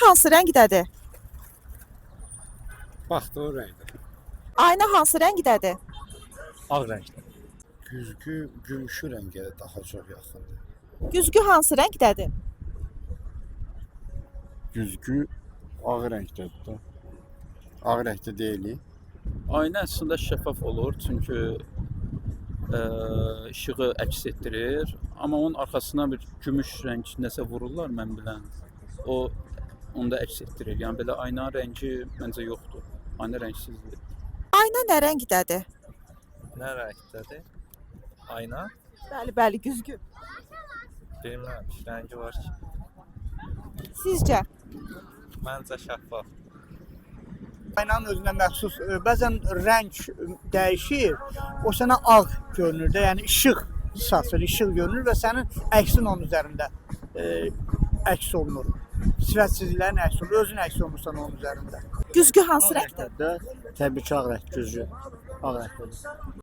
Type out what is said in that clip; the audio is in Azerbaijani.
hansı rəngdədir? Baxdı o rəngdə. Ayna hansı rəngdədir? Ağ rəngdə. Güzgü gümüşü rəngə daha çox yaxındır. Güzgü hansı rəngdədir? Güzgü ağ rəngdədir də. Ağ rəngdə deyil. Ayna əslində şəffaf olur, çünki işığı əks etdirir. Amma onun arxasına bir gümüş rəng nəsə vururlar, mən bilən. O onda əks etdirir. Yəni belə ayna rəngi məncə yoxdur. Ayna rəngsizdir. Ayna nə rəngdədir? Nə rəngdədir? Ayna? Bəli, güzgü. Bilmirəm, rəngi var ki. Sizcə? Məncə şəffaf. Aynanın özünə məxsus bəzən rəng dəyişir. O sənə ağ görünür də, yəni işıq saçır, işıq görünür və sənin əksin onun üzərində əks olunur. Sifətsizliklərin əks olunur, özün əks olunursan onun üzərində. Güzgü hansı rəngdədir? Təbii ki, ağ rəng güzgü. Ağ rəngdədir.